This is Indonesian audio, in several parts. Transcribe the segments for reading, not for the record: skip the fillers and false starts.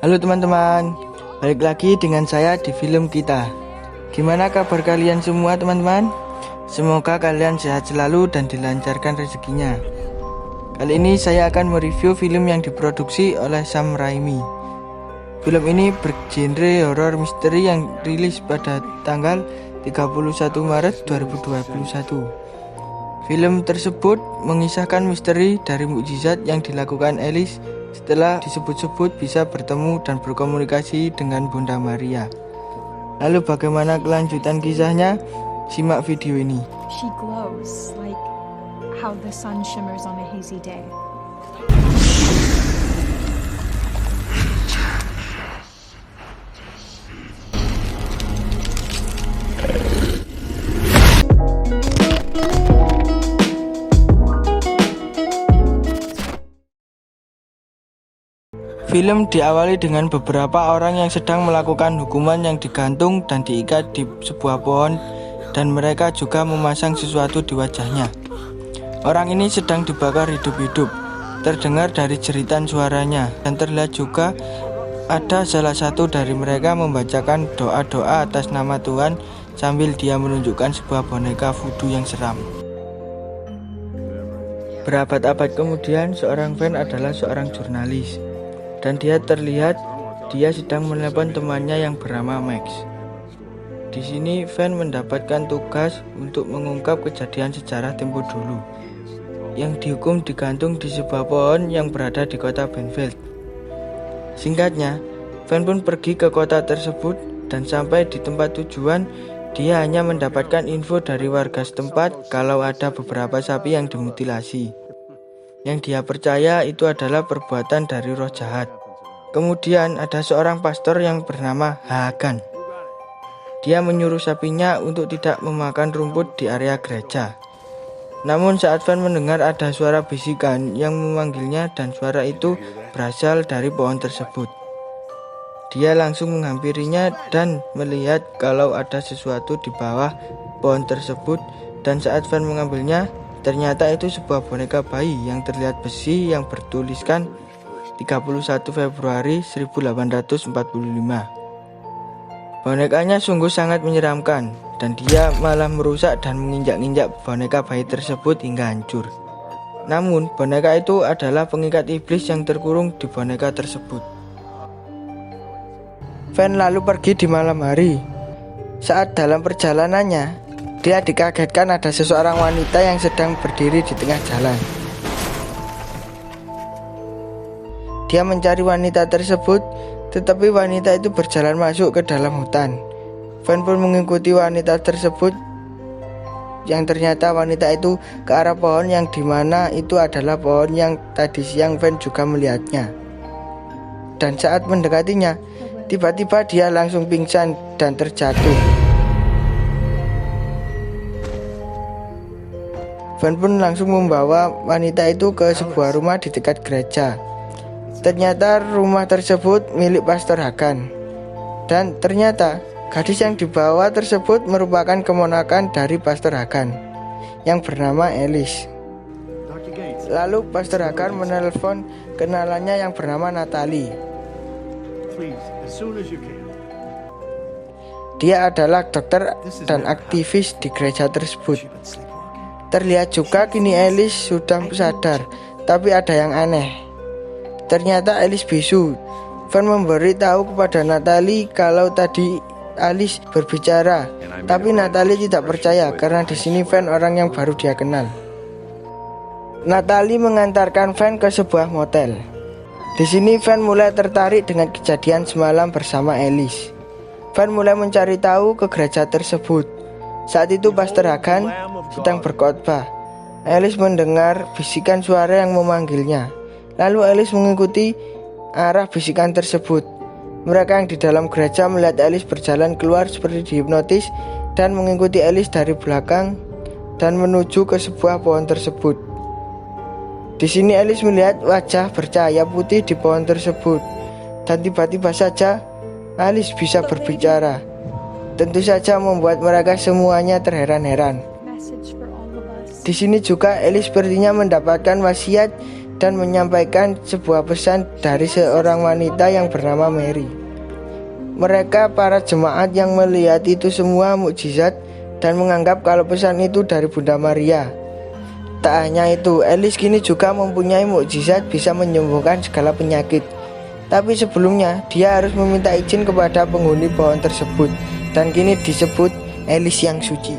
Halo teman-teman, balik lagi dengan saya di film kita. Gimana kabar kalian semua teman-teman? Semoga kalian sehat selalu dan dilancarkan rezekinya. Kali ini saya akan mereview film yang diproduksi oleh Sam Raimi. Film ini bergenre horor misteri yang rilis pada tanggal 31 Maret 2021. Film tersebut mengisahkan misteri dari mukjizat yang dilakukan Alice setelah disebut-sebut bisa bertemu dan berkomunikasi dengan Bunda Maria. Lalu bagaimana kelanjutan kisahnya? Simak video ini. She glows like how the sun shimmers on a hazy day. Film diawali dengan beberapa orang yang sedang melakukan hukuman yang digantung dan diikat di sebuah pohon, dan mereka juga memasang sesuatu di wajahnya. Orang ini sedang dibakar hidup-hidup. Terdengar dari jeritan suaranya, dan terlihat juga ada salah satu dari mereka membacakan doa-doa atas nama Tuhan sambil dia menunjukkan sebuah boneka voodoo yang seram. Berabad-abad kemudian, seorang fan adalah seorang jurnalis. Dan dia terlihat dia sedang menelepon temannya yang bernama Max. Di sini Van mendapatkan tugas untuk mengungkap kejadian sejarah tempo dulu yang dihukum digantung di sebuah pohon yang berada di kota Benfield. Singkatnya, Van pun pergi ke kota tersebut dan sampai di tempat tujuan dia hanya mendapatkan info dari warga setempat kalau ada beberapa sapi yang dimutilasi. Yang dia percaya itu adalah perbuatan dari roh jahat. Kemudian ada seorang pastor yang bernama Hagan. Dia menyuruh sapinya untuk tidak memakan rumput di area gereja. Namun saat Van mendengar ada suara bisikan yang memanggilnya dan suara itu berasal dari pohon tersebut. Dia langsung menghampirinya dan melihat kalau ada sesuatu di bawah pohon tersebut, dan saat Van mengambilnya, ternyata itu sebuah boneka bayi yang terlihat besi yang bertuliskan 31 Februari 1845. Bonekanya sungguh sangat menyeramkan, dan dia malah merusak dan menginjak-injak boneka bayi tersebut hingga hancur. Namun boneka itu adalah pengikat iblis yang terkurung di boneka tersebut. Van lalu pergi di malam hari. Saat dalam perjalanannya, dia dikagetkan ada seseorang wanita yang sedang berdiri di tengah jalan. Dia mencari wanita tersebut, tetapi wanita itu berjalan masuk ke dalam hutan. Van pun mengikuti wanita tersebut, yang ternyata wanita itu ke arah pohon yang dimana itu adalah pohon yang tadi siang Van juga melihatnya. Dan saat mendekatinya, tiba-tiba dia langsung pingsan dan terjatuh. Van pun langsung membawa wanita itu ke sebuah rumah di dekat gereja. Ternyata rumah tersebut milik Pastor Hagan. Dan ternyata gadis yang dibawa tersebut merupakan keponakan dari Pastor Hagan yang bernama Alice. Lalu Pastor Hagan menelpon kenalannya yang bernama Natalie. Dia adalah dokter dan aktivis di gereja tersebut. Terlihat juga kini Alice sudah sadar, tapi ada yang aneh. Ternyata Alice bisu. Van memberi tahu kepada Natalie kalau tadi Alice berbicara, tapi Natalie tidak percaya karena di sini Van orang yang baru dia kenal. Natalie mengantarkan Van ke sebuah motel. Di sini Van mulai tertarik dengan kejadian semalam bersama Alice. Van mulai mencari tahu ke gereja tersebut. Saat itu Pastor Hagan sedang berkhotbah. Alice mendengar bisikan suara yang memanggilnya. Lalu Alice mengikuti arah bisikan tersebut. Mereka yang di dalam gereja melihat Alice berjalan keluar seperti dihipnotis dan mengikuti Alice dari belakang dan menuju ke sebuah pohon tersebut. Di sini Alice melihat wajah bercahaya putih di pohon tersebut, dan tiba-tiba saja Alice bisa berbicara. Tentu saja membuat mereka semuanya terheran-heran. Di sini juga Alice sepertinya mendapatkan wasiat dan menyampaikan sebuah pesan dari seorang wanita yang bernama Mary. Mereka para jemaat yang melihat itu semua mukjizat dan menganggap kalau pesan itu dari Bunda Maria. Tak hanya itu, Alice kini juga mempunyai mukjizat bisa menyembuhkan segala penyakit. Tapi sebelumnya, dia harus meminta izin kepada penghuni pohon tersebut, dan kini disebut Alice yang suci.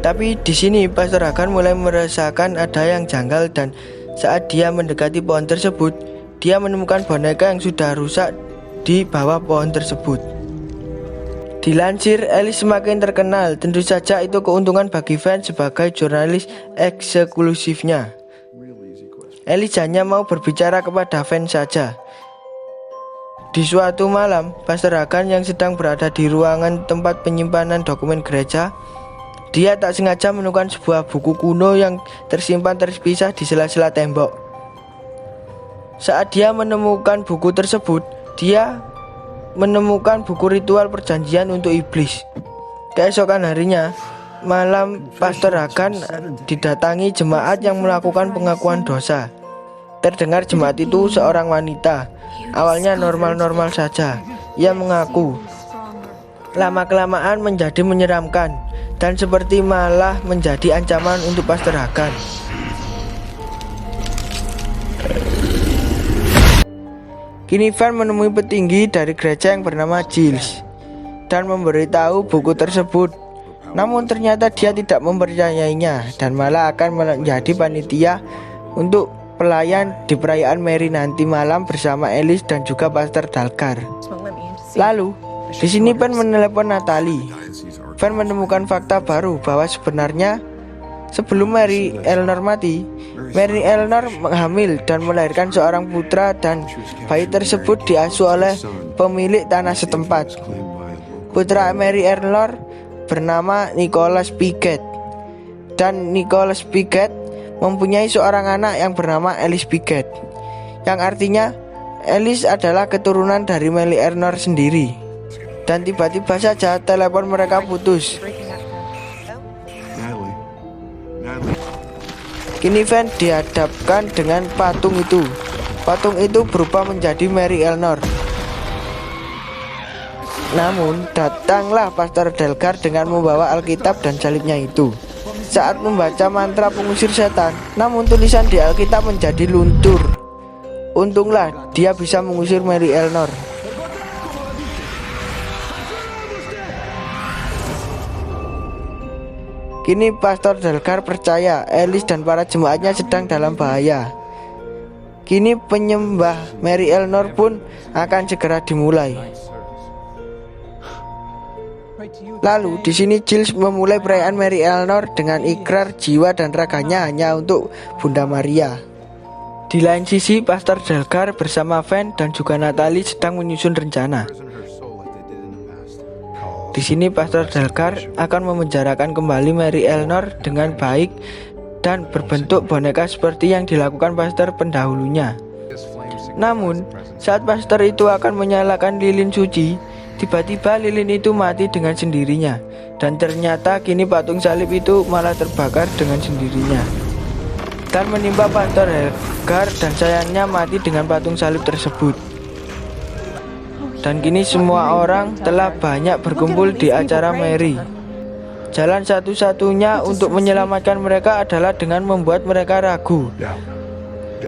Tapi di sini Pastor Hagan mulai merasakan ada yang janggal, dan saat dia mendekati pohon tersebut, dia menemukan boneka yang sudah rusak di bawah pohon tersebut. Dilansir, Alice semakin terkenal. Tentu saja itu keuntungan bagi fans sebagai jurnalis eksklusifnya. Alice hanya mau berbicara kepada fans saja. Di suatu malam, Pastor Hagan yang sedang berada di ruangan tempat penyimpanan dokumen gereja, dia tak sengaja menemukan sebuah buku kuno yang tersimpan terpisah di sela-sela tembok. Saat dia menemukan buku tersebut, dia menemukan buku ritual perjanjian untuk iblis. Keesokan harinya, malam Pastor Hagan didatangi jemaat yang melakukan pengakuan dosa. Terdengar jemaat itu seorang wanita. Awalnya normal-normal saja. Ia mengaku. Lama-kelamaan menjadi menyeramkan dan seperti malah menjadi ancaman untuk Pastor Hagan. Kini Van menemui petinggi dari gereja yang bernama Giles dan memberitahu buku tersebut. Namun ternyata dia tidak mempercayainya dan malah akan menjadi panitia untuk pelayan di perayaan Mary nanti malam bersama Alice dan juga Pastor Dalgar. Lalu, di sini Van menelepon Natalie. Van menemukan fakta baru bahwa sebenarnya sebelum Mary Eleanor mati, Mary Eleanor hamil dan melahirkan seorang putra, dan bayi tersebut diasuh oleh pemilik tanah setempat. Putra Mary Eleanor bernama Nicholas Piggott, dan Nicholas Piggott mempunyai seorang anak yang bernama Alice Piggott, yang artinya Alice adalah keturunan dari Mary Eleanor sendiri. Dan tiba-tiba saja telepon mereka putus. Kini Van dihadapkan dengan patung itu. Patung itu berubah menjadi Mary Eleanor. Namun datanglah Pastor Dalgar dengan membawa Alkitab dan salibnya itu. Saat membaca mantra pengusir setan, namun tulisan di Alkitab menjadi luntur. Untunglah dia bisa mengusir Mary Eleanor. Kini Pastor Dalgar percaya Alice dan para jemaatnya sedang dalam bahaya. Kini penyembah Mary Eleanor pun akan segera dimulai. Lalu di sini Giles memulai perayaan Mary Eleanor dengan ikrar jiwa dan raganya hanya untuk Bunda Maria. Di lain sisi, Pastor Dalgar bersama Van dan juga Natalie sedang menyusun rencana. Di sini Pastor Dalgar akan memenjarakan kembali Mary Eleanor dengan baik dan berbentuk boneka seperti yang dilakukan pastor pendahulunya. Namun, saat pastor itu akan menyalakan lilin suci, tiba-tiba lilin itu mati dengan sendirinya, dan ternyata kini patung salib itu malah terbakar dengan sendirinya dan menimpa Pastor Dalgar, dan sayangnya mati dengan patung salib tersebut. Dan kini semua orang telah banyak berkumpul di acara Mary. Jalan satu-satunya untuk menyelamatkan mereka adalah dengan membuat mereka ragu.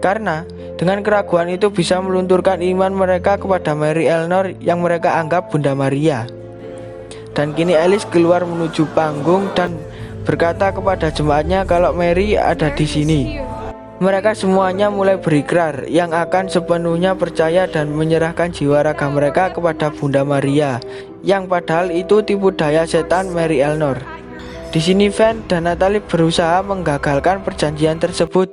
Karena dengan keraguan itu bisa melunturkan iman mereka kepada Mary Eleanor yang mereka anggap Bunda Maria. Dan kini Alice keluar menuju panggung dan berkata kepada jemaatnya kalau Mary ada di sini. Mereka semuanya mulai berikrar yang akan sepenuhnya percaya dan menyerahkan jiwa raga mereka kepada Bunda Maria, yang padahal itu tipu daya setan Mary Eleanor. Di sini Van dan Natalie berusaha menggagalkan perjanjian tersebut,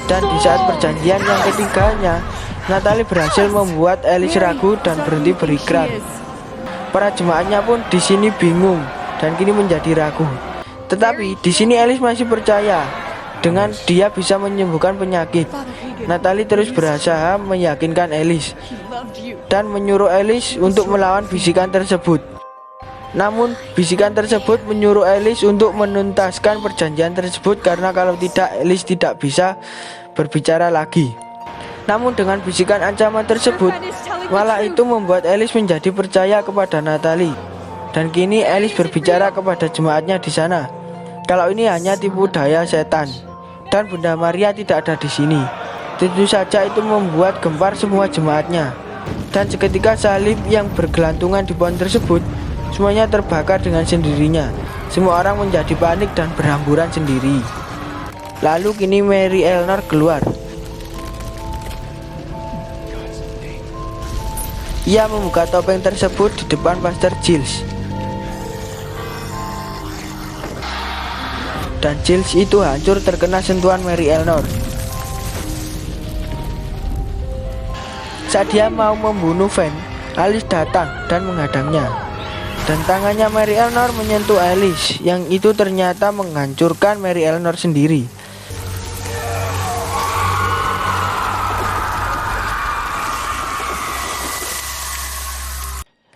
dan di saat perjanjian yang ketiganya, Natalie berhasil membuat Alice ragu dan berhenti berikrar. Para jemaatnya pun di sini bingung dan kini menjadi ragu. Tetapi di sini Alice masih percaya. Dengan dia bisa menyembuhkan penyakit. Natalie terus berusaha meyakinkan Alice dan menyuruh Alice untuk melawan bisikan tersebut. Namun bisikan tersebut menyuruh Alice untuk menuntaskan perjanjian tersebut, karena kalau tidak Alice tidak bisa berbicara lagi. Namun dengan bisikan ancaman tersebut, malah itu membuat Alice menjadi percaya kepada Natalie. Dan kini Alice berbicara kepada jemaatnya di sana kalau ini hanya tipu daya setan dan Bunda Maria tidak ada di sini. Tentu saja itu membuat gempar semua jemaatnya. Dan seketika salib yang bergelantungan di pohon tersebut semuanya terbakar dengan sendirinya. Semua orang menjadi panik dan berhamburan sendiri. Lalu kini Mary Eleanor keluar. Ia membuka topeng tersebut di depan Pastor Giles. Dan Giles itu hancur terkena sentuhan Mary Eleanor. Saat dia mau membunuh Van, Alice datang dan menghadangnya. Dan tangannya Mary Eleanor menyentuh Alice, yang itu ternyata menghancurkan Mary Eleanor sendiri.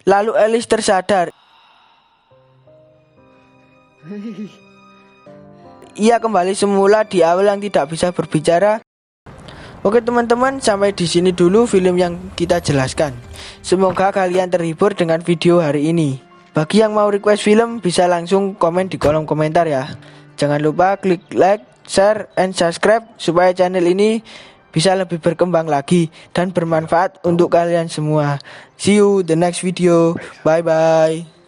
Lalu Alice tersadar. Ia kembali semula di awal yang tidak bisa berbicara. Oke teman-teman, sampai di sini dulu film yang kita jelaskan. Semoga kalian terhibur dengan video hari ini. Bagi yang mau request film bisa langsung komen di kolom komentar ya. Jangan lupa klik like, share, and subscribe supaya channel ini bisa lebih berkembang lagi dan bermanfaat untuk kalian semua. See you the next video. Bye bye.